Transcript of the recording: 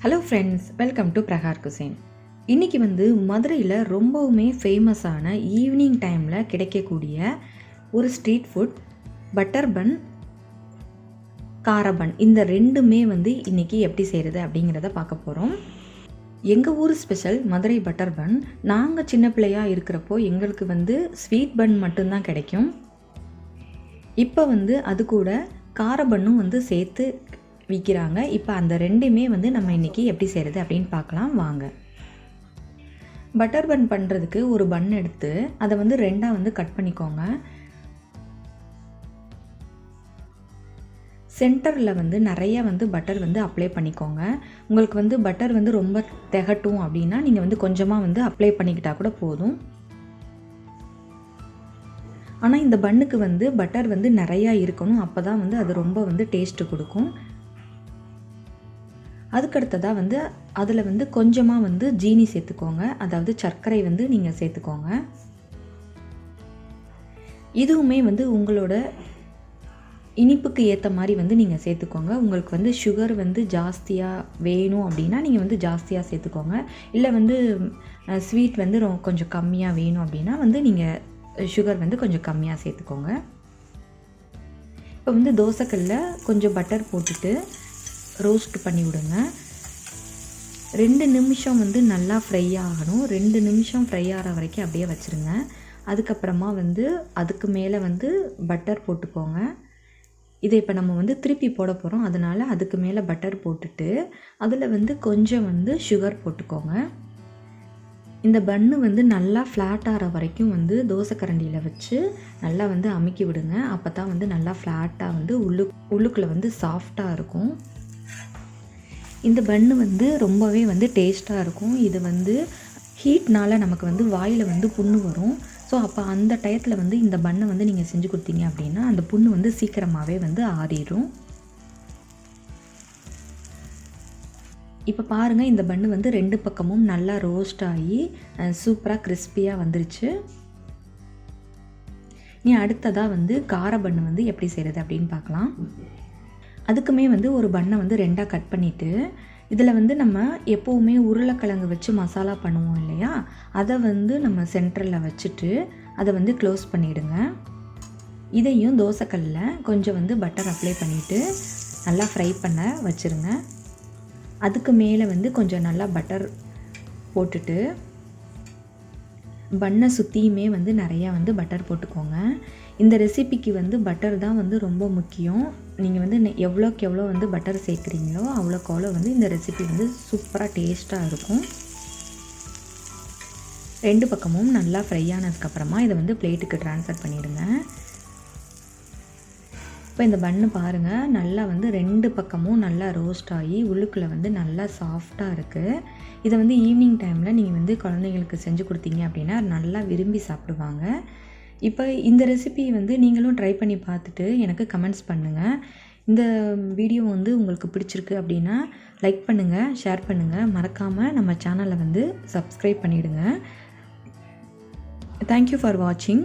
Hello friends, welcome to Prakar cuisine. இன்றைக்கி மதுரையில் ரொம்பவுமே ஃபேமஸான ஈவினிங் டைமில் கிடைக்கக்கூடிய ஒரு ஸ்ட்ரீட் ஃபுட் பட்டர் பன், கார பன். இந்த ரெண்டுமே இன்றைக்கி எப்படி செய்கிறது அப்படிங்கிறத பார்க்க போகிறோம். எங்கள் ஊர் ஸ்பெஷல் மதுரை பட்டர் பன். நாங்கள் சின்ன பிள்ளையாக இருக்கிறப்போ எங்களுக்கு ஸ்வீட் பன் மட்டும்தான் கிடைக்கும். இப்போ அது கூட கார பன்னும் சேர்த்து விற்கிறாங்க. இப்போ அந்த ரெண்டுமே நம்ம இன்றைக்கி எப்படி செய்கிறது அப்படின்னு பார்க்கலாம் வாங்க. பட்டர் பன் பண்ணுறதுக்கு ஒரு பன் எடுத்து அதை ரெண்டாக கட் பண்ணிக்கோங்க. சென்டரில் நிறைய பட்டர் அப்ளை பண்ணிக்கோங்க. உங்களுக்கு பட்டர் ரொம்ப திகட்டும் அப்படின்னா நீங்கள் கொஞ்சமாக அப்ளை பண்ணிக்கிட்டால் கூட போதும். ஆனால் இந்த பன்னுக்கு பட்டர் நிறையா இருக்கணும். அப்போ தான் அது ரொம்ப டேஸ்ட்டு கொடுக்கும். அதுக்கடுத்ததாக அதில் கொஞ்சமாக ஜீனி சேர்த்துக்கோங்க. அதாவது சர்க்கரை நீங்கள் சேர்த்துக்கோங்க. இதுவுமே உங்களோட இனிப்புக்கு ஏற்ற மாதிரி நீங்கள் சேர்த்துக்கோங்க. உங்களுக்கு சுகர் ஜாஸ்தியாக வேணும் அப்படின்னா நீங்கள் ஜாஸ்தியாக சேர்த்துக்கோங்க. இல்லை ஸ்வீட் கொஞ்சம் கம்மியாக வேணும் அப்படின்னா நீங்கள் சுகர் கொஞ்சம் கம்மியாக சேர்த்துக்கோங்க. இப்போ தோசைக்கல்ல கொஞ்சம் பட்டர் போட்டுட்டு ரோஸ்ட் பண்ணி விடுங்க. 2 நிமிஷம் நல்லா ஃப்ரை ஆகணும். 2 நிமிஷம் ஃப்ரை ஆகிற வரைக்கும் அப்படியே வச்சுருங்க. அதுக்கப்புறமா அதுக்கு மேலே பட்டர் போட்டுக்கோங்க. இதை இப்போ நம்ம திருப்பி போட போகிறோம். அதனால் அதுக்கு மேலே பட்டர் போட்டுட்டு அதில் கொஞ்சம் சுகர் போட்டுக்கோங்க. இந்த பன்னு நல்லா ஃப்ளாட் ஆகிற வரைக்கும் தோசை கரண்டியில் வச்சு நல்லா அமுக்கி விடுங்க. அப்போ தான் நல்லா ஃப்ளாட்டாக உள்ளுக்குள்ளே சாஃப்டாக இருக்கும். இந்த பன்னு ரொம்பவே டேஸ்ட்டாக இருக்கும். இது ஹீட்னால் நமக்கு வாயில் புண்ணு வரும். ஸோ அப்போ அந்த டயத்தில் இந்த பன்னை நீங்கள் செஞ்சு கொடுத்தீங்க அப்படின்னா அந்த புண்ணு சீக்கிரமாகவே ஆறிடும். இப்போ பாருங்கள், இந்த பன்னு 2 பக்கமும் நல்லா ரோஸ்ட் ஆகி சூப்பராக கிறிஸ்பியாக வந்துருச்சு. நீ அடுத்ததாக கார பன்னு எப்படி செய்கிறது அப்படின்னு பார்க்கலாம். அதுக்குமே ஒரு பன்னை 2ஆக கட் பண்ணிவிட்டு இதில் நம்ம எப்போவுமே உருளைக்கிழங்கு வச்சு மசாலா பண்ணுவோம் இல்லையா, அதை நம்ம சென்டரில் வச்சுட்டு அதை க்ளோஸ் பண்ணிவிடுங்க. இதையும் தோசைக்கல்லில் கொஞ்சம் பட்டர் அப்ளை பண்ணிவிட்டு நல்லா ஃப்ரை பண்ண வச்சுருங்க. அதுக்கு மேலே கொஞ்சம் நல்லா பட்டர் போட்டுட்டு பன்னை சுற்றியுமே நிறையா பட்டர் போட்டுக்கோங்க. இந்த ரெசிபிக்கு பட்டர் தான் ரொம்ப முக்கியம். நீங்கள் எவ்வளோக்கு எவ்வளோ பட்டர் சேர்க்குறீங்களோ அவ்வளோக்கு அவ்வளோ இந்த ரெசிபி சூப்பராக டேஸ்ட்டாக இருக்கும். 2 பக்கமும் நல்லா ஃப்ரை ஆனதுக்கப்புறமா இதை பிளேட்டுக்கு ட்ரான்ஸ்ஃபர் பண்ணிவிடுங்க. இப்போ இந்த பன்னு பாருங்கள், நல்லா 2 பக்கமும் நல்லா ரோஸ்ட் ஆகி உள்ளுக்குள்ளே நல்லா சாஃப்டாக இருக்குது. இதை ஈவினிங் டைமில் நீங்கள் குழந்தைங்களுக்கு செஞ்சு கொடுத்தீங்க அப்படின்னா நல்லா விரும்பி சாப்பிடுவாங்க. இப்போ இந்த ரெசிபி நீங்களும் ட்ரை பண்ணி பார்த்துட்டு எனக்கு கமெண்ட்ஸ் பண்ணுங்கள். இந்த வீடியோ உங்களுக்கு பிடிச்சிருக்கு அப்படின்னா லைக் பண்ணுங்கள், ஷேர் பண்ணுங்கள். மறக்காமல் நம்ம சேனலை சப்ஸ்கிரைப் பண்ணிவிடுங்க. தேங்க்யூ ஃபார் வாட்சிங்.